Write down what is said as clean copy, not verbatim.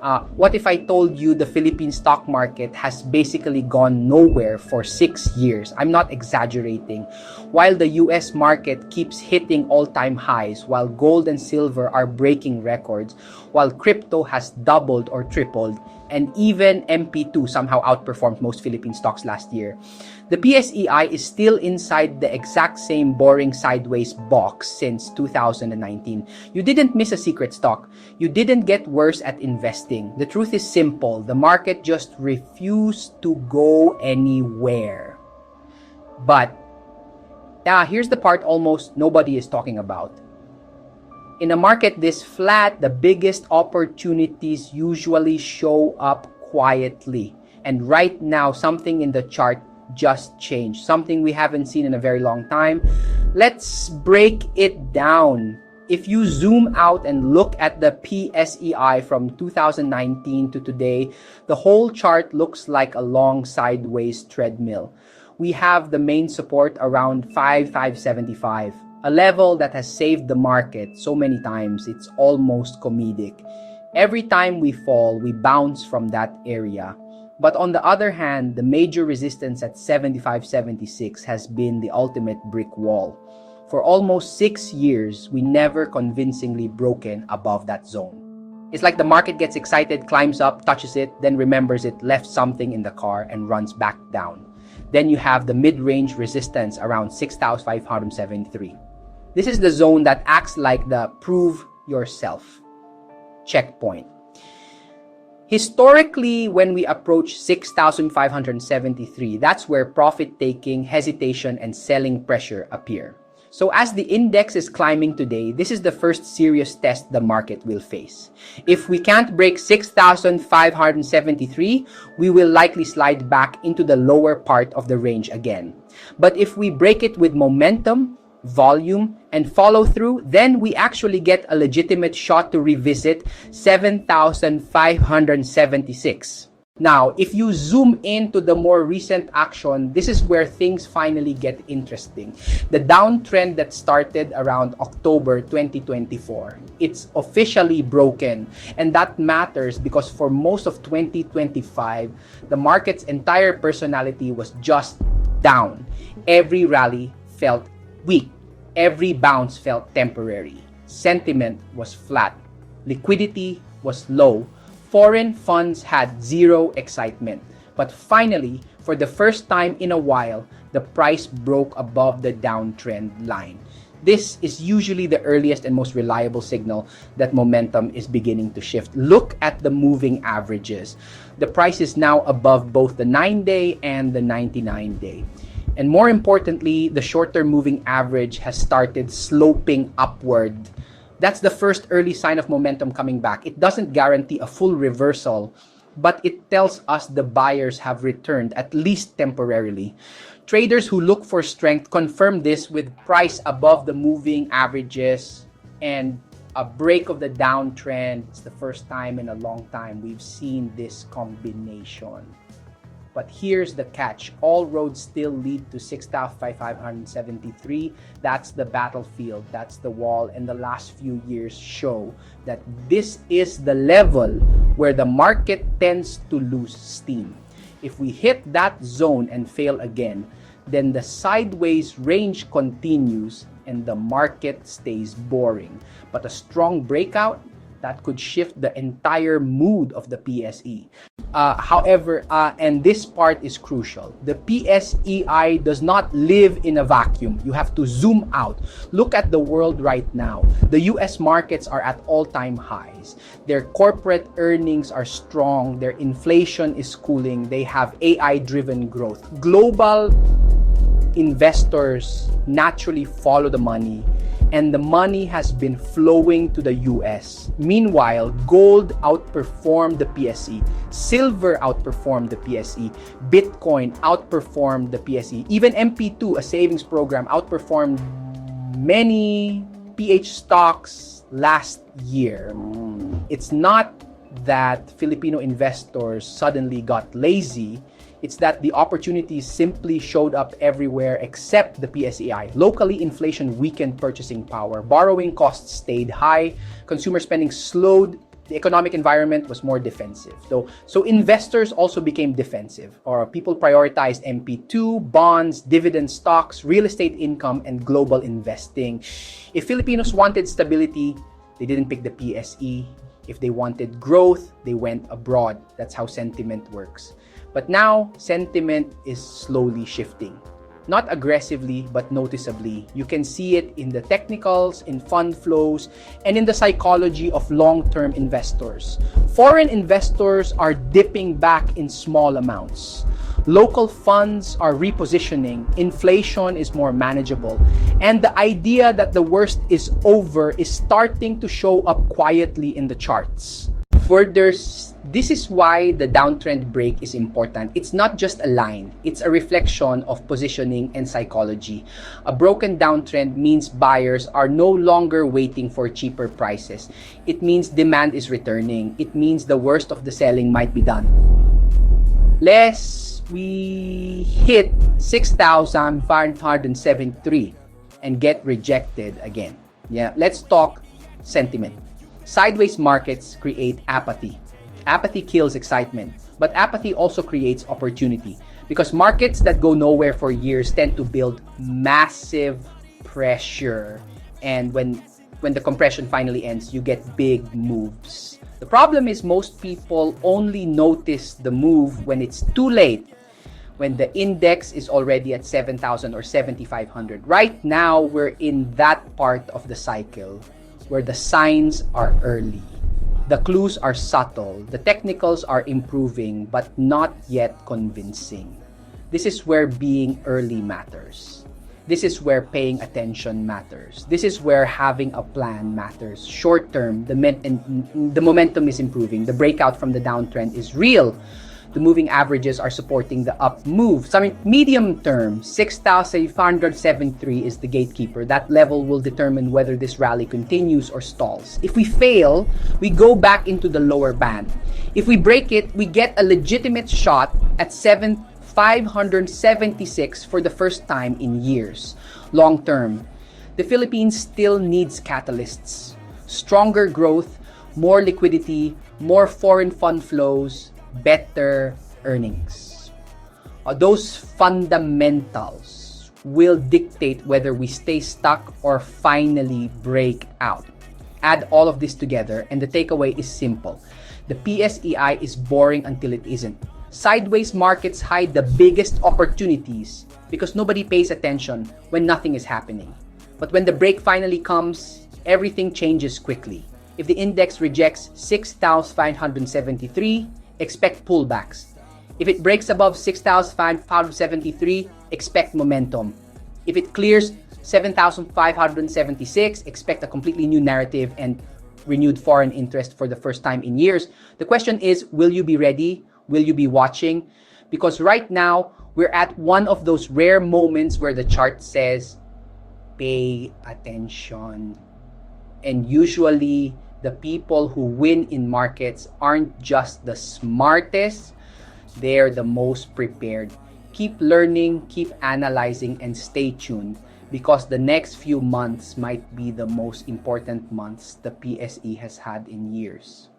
What if I told you the Philippine stock market has basically gone nowhere for 6 years? I'm not exaggerating. While the US market keeps hitting all-time highs, while gold and silver are breaking records, while crypto has doubled or tripled, and even MP2 somehow outperformed most Philippine stocks last year, the PSEI is still inside the exact same boring sideways box since 2019. You didn't miss a secret stock. You didn't get worse at investing. The truth is simple. The market just refused to go anywhere. But here's the part almost nobody is talking about. In a market this flat, the biggest opportunities usually show up quietly. And right now, something in the chart just changed. Something we haven't seen in a very long time. Let's break it down. If you zoom out and look at the PSEI from 2019 to today, the whole chart looks like a long sideways treadmill. We have the main support around 5,575. A level that has saved the market so many times, it's almost comedic. Every time we fall, we bounce from that area. But on the other hand, the major resistance at 75.76 has been the ultimate brick wall. For almost 6 years, we never convincingly broken above that zone. It's like the market gets excited, climbs up, touches it, then remembers it left something in the car and runs back down. Then you have the mid-range resistance around 6,573. This is the zone that acts like the prove yourself checkpoint. Historically, when we approach 6,573, that's where profit-taking, hesitation, and selling pressure appear. So as the index is climbing today, this is the first serious test the market will face. If we can't break 6,573, we will likely slide back into the lower part of the range again. But if we break it with momentum, volume, and follow through, then we actually get a legitimate shot to revisit 7,576. Now, if you zoom into the more recent action, this is where things finally get interesting. The downtrend that started around October 2024, it's officially broken. And that matters because for most of 2025, the market's entire personality was just down. Every rally felt weak. Every bounce felt temporary. Sentiment was flat. Liquidity was low. Foreign funds had zero excitement. But finally, for the first time in a while, the price broke above the downtrend line. This is usually the earliest and most reliable signal that momentum is beginning to shift. Look at the moving averages. The price is now above both the 9-day and the 99-day. And more importantly, the short-term moving average has started sloping upward. That's the first early sign of momentum coming back. It doesn't guarantee a full reversal, but it tells us the buyers have returned, at least temporarily. Traders who look for strength confirm this with price above the moving averages and a break of the downtrend. It's the first time in a long time we've seen this combination. But here's the catch. All roads still lead to 6,573. That's the battlefield. That's the wall. And the last few years show that this is the level where the market tends to lose steam. If we hit that zone and fail again, then the sideways range continues and the market stays boring. But a strong breakout, that could shift the entire mood of the PSE. However, and this part is crucial, the PSEI does not live in a vacuum. You have to zoom out. Look at the world right now. The US markets are at all-time highs. Their corporate earnings are strong. Their inflation is cooling. They have AI-driven growth. Global investors naturally follow the money, and the money has been flowing to the US. Meanwhile, gold outperformed the PSE, silver outperformed the PSE, Bitcoin outperformed the PSE, even MP2, a savings program, outperformed many PH stocks last year. It's not that Filipino investors suddenly got lazy. It's that the opportunities simply showed up everywhere except the PSEI. Locally, inflation weakened purchasing power. Borrowing costs stayed high. Consumer spending slowed The economic environment was more defensive. So investors also became defensive, or people prioritized MP2, bonds, dividend stocks, real estate income, and global investing. If Filipinos wanted stability, they didn't pick the PSE. If they wanted growth, they went abroad. That's how sentiment works. But now, sentiment is slowly shifting. Not aggressively, but noticeably. You can see it in the technicals, in fund flows, and in the psychology of long-term investors. Foreign investors are dipping back in small amounts. Local funds are repositioning. Inflation is more manageable. And the idea that the worst is over is starting to show up quietly in the charts. This is why the downtrend break is important. It's not just a line, it's a reflection of positioning and psychology. A broken downtrend means buyers are no longer waiting for cheaper prices. It means demand is returning. It means the worst of the selling might be done. Lest we hit 6,573 and get rejected again. Yeah, let's talk sentiment. Sideways markets create apathy. Apathy kills excitement, but apathy also creates opportunity because markets that go nowhere for years tend to build massive pressure, and when the compression finally ends, you get big moves. The problem is most people only notice the move when it's too late, when the index is already at 7,000 or 7,500. Right now, we're in that part of the cycle where the signs are early. The clues are subtle. The technicals are improving, but not yet convincing. This is where being early matters. This is where paying attention matters. This is where having a plan matters. Short term, the momentum is improving. The breakout from the downtrend is real. The moving averages are supporting the up move. Medium term, 6,573 is the gatekeeper. That level will determine whether this rally continues or stalls. If we fail, we go back into the lower band. If we break it, we get a legitimate shot at 7,576 for the first time in years. Long term, the Philippines still needs catalysts. Stronger growth, more liquidity, more foreign fund flows, better earnings. Those fundamentals will dictate whether we stay stuck or finally break out. Add all of this together and the takeaway is simple. The PSEI is boring until it isn't. Sideways markets hide the biggest opportunities because nobody pays attention when nothing is happening. But when the break finally comes, everything changes quickly. If the index rejects 6,573, expect pullbacks. If it breaks above 6,573, expect momentum. If it clears 7,576, expect a completely new narrative and renewed foreign interest for the first time in years. The question is, will you be ready? Will you be watching? Because right now, we're at one of those rare moments where the chart says, pay attention. And usually, the people who win in markets aren't just the smartest, they're the most prepared. Keep learning, keep analyzing, and stay tuned because the next few months might be the most important months the PSE has had in years.